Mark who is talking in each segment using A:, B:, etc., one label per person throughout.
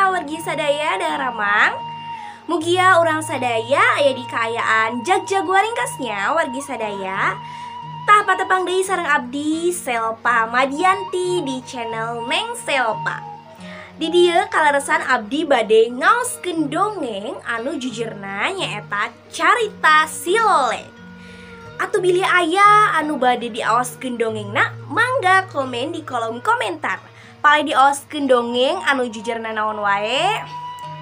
A: kumaha wargi sadaya daharamang. Mugia orang sadaya aya di kaayaan jag-jagoan ringkasnya wargi sadaya. Tah patepang deui sareng abdi Selpa Madianti di channel Neng Selpa. Di dieu kalaresan abdi bade ngaoskeun dongeng anu jujurna nyaeta carita si Loleng. Atuh bilih aya anu bade diaoskeun dongengna, mangga komen di kolom komentar. Pale diaoskeun dongeng anu jujurna naon wae.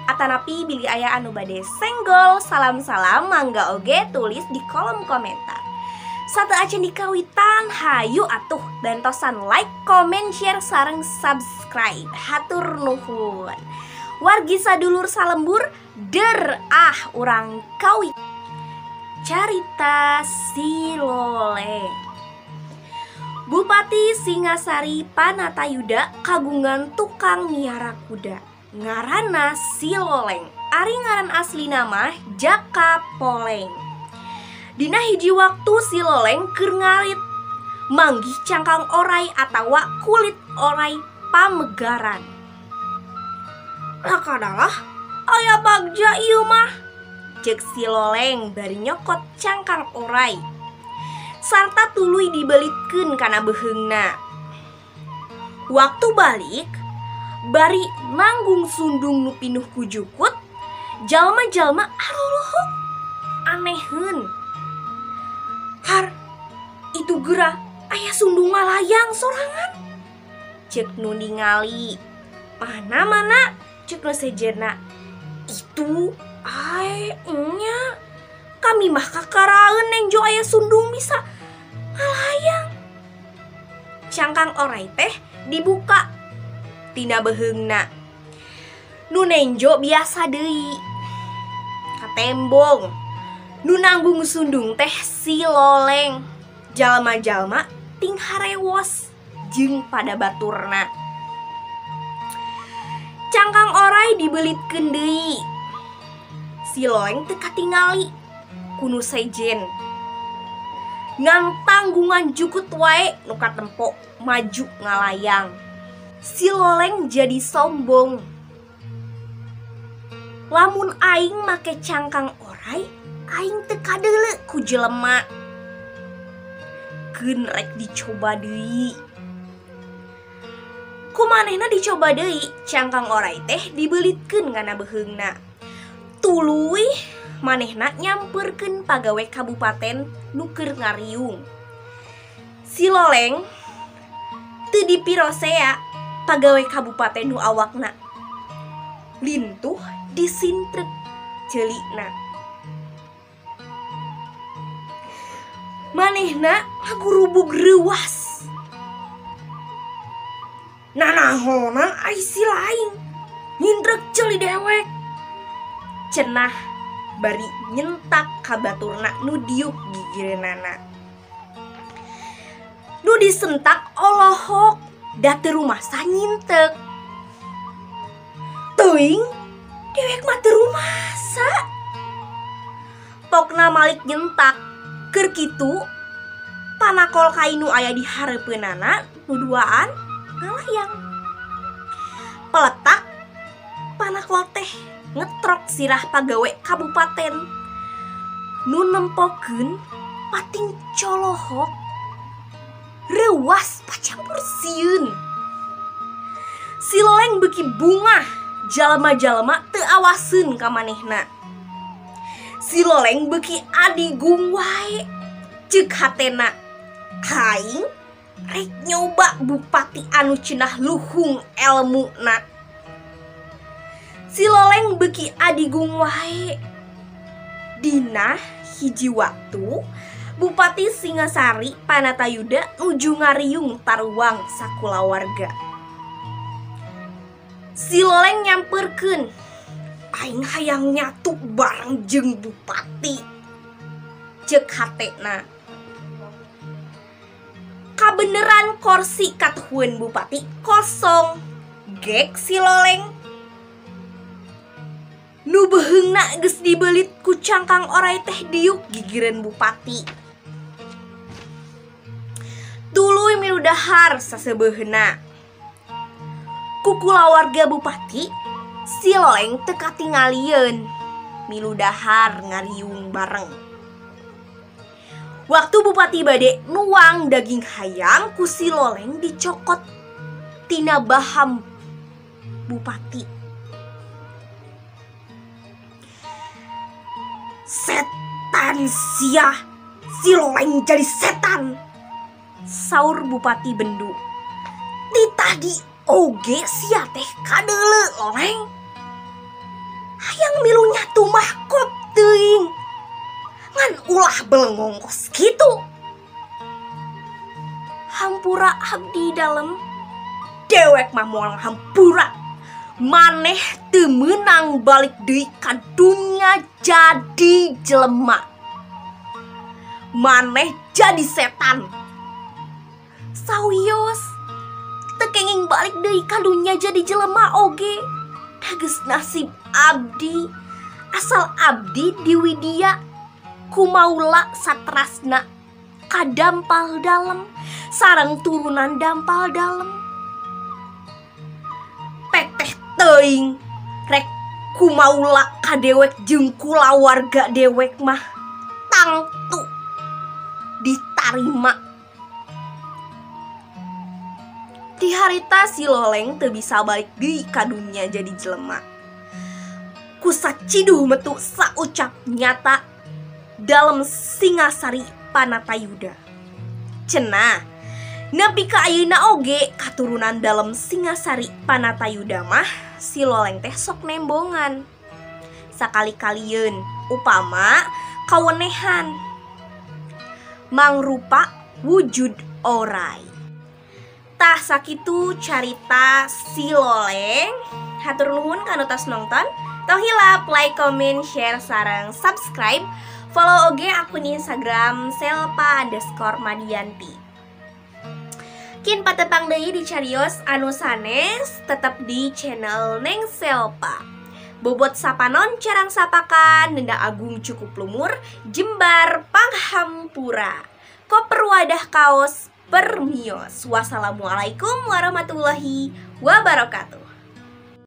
A: Atanapi bilih aya anu bade senggol, salam-salam mangga oge tulis di kolom komentar. Satu acan dikawitan, hayu atuh bentosan like, comment, share, sareng subscribe. Hatur nuhun. Wargi sadulur salembur, urang kawit. Carita si Loleng. Bupati Singasari Panatayuda kagungan tukang miara kuda. Ngaranna si Loleng. Ari ngaran asli nama Jaka Poleng. Dina hiji waktu si Loleng keur ngarit manggih cangkang orai atawa kulit orai pamegaran. Lakadalah aya bagja ieu mah, cek si Loleng bari nyokot cangkang orai sarta tuluy dibelitkeun kana beheungna. Waktu balik bari nanggung sundung nu pinuh ku jukut, jalma-jalma arolohok aneheun. Har, itu geura aya sundung malayang sorangan, cek nu ningali. Mana cek nu sejenna, itu nya kami mah kakaraeun neng jo aya sundung bisa ngalayang. Cangkang orai teh dibuka tina beheungna. Nu nenjo biasa deui katembong. Nu nanggung sundung teh si Loleng. Jalma-jalma ting harewos jeung pada baturna. Cangkang orai dibelitkeun deui. Si Loleng teu katingali kunu sejen. Ngan tanggungan jukut wae nu katempo maju ngalayang. Si Loleng jadi sombong. Lamun aing make cangkang orai, aing teu kadeuleu ku jelema. Keun rek dicoba deui. Kumanehna dicoba deui, cangkang orai teh dibelitkeun ngana beheungna. Tuluy manehna nyamperkeun pagawe kabupaten nu keur ngariung. Si Loleng teu dipirosea pagawe kabupaten nu awakna. Lintuh disintrek ceulikna. Manehna ngagurubug reuwas. Nanahonan ai si laing nyintrek ceuli dewek. Cenah bari nyentak ka baturna nu diuk gigireunana. Nu disentak olohok da teu rumasa nyintek. Teuing dewek mah teu rumasa. Pokna malik nyentak keur kitu panakol kai nu aya di hareupeunana nu duaan ngalayang. Peletak panakol teh ngetrok sirah pagawe kabupaten nu nempokeun pating colohok reuwas pacampur sieun. Si Loleng beuki bungah, jalma-jalma teu awaseun ka manehna. Si Loleng beuki adigung wae, ceuk hatena aing rek nyoba bupati anu cenah luhung elmuna. Si Loleng beuki adigung wae. Dina hiji waktu Bupati Singasari Panatayuda nuju ngariung taruang sakulawarga. Si Loleng nyamperkeun, aing hayang nyatu bareng jeung bupati, ceuk hatena. Kabeneran kursi katuhun bupati kosong, gek si Loleng. Nu beheungna geus dibelit ku cangkang orai teh diuk gigireun bupati. Tuluy milu dahar saseubeuna. Ku kulawarga bupati, si Loleng teu katingalieun milu dahar ngariung bareng. Waktu Bupati bade nuang daging hayam ku si Loleng dicokot tina baham Bupati. Setan sia, si Loleng jadi setan, saur Bupati Bendu. Di tadi oge sia teh kadeuleu Loleng. Hayang milu nyatu mahkot teuing. Ngan ulah belengong kos kitu. Hampura abdi dalem, dewek mah moal hampura. Maneh teu meunang balik deui ka dunya jadi jelema. Maneh jadi setan. Sawios teu kenging balik deui ka dunya jadi jelema oge. Dageus nasib abdi, asal abdi di Widya kumaula satrasna kadampal dalem sareng turunan dampal dalem. Teteh teuing rek kumaula ka dewek jeung kulawarga dewek mah tangtu ditarima. Di harita si Loleng teu bisa balik deui ka dunya jadi jelema. Ku saciduh metu saucap nyata dalam Singasari Panatayuda. Cenah nepi ka ayeuna oge katurunan dalam Singasari Panatayuda mah si Loleng teh sok nembongan. Sakali-kalieun upama kawenehan mangrupa wujud oray. Tah sakitu carita si Loleng. Hatur nuhun kanu tos nonton. Tong hilap like, comment, share, sareng subscribe. Follow oge akun Instagram selpa_madianti. Kin patepang deui di carios anu sanes tetep di channel Neng Selpa. Bobot sapanon carang sapakan Nenda Agung cukup lumur jembar panghampura. Koper wadah kaos permios. Wassalamualaikum warahmatullahi wabarakatuh.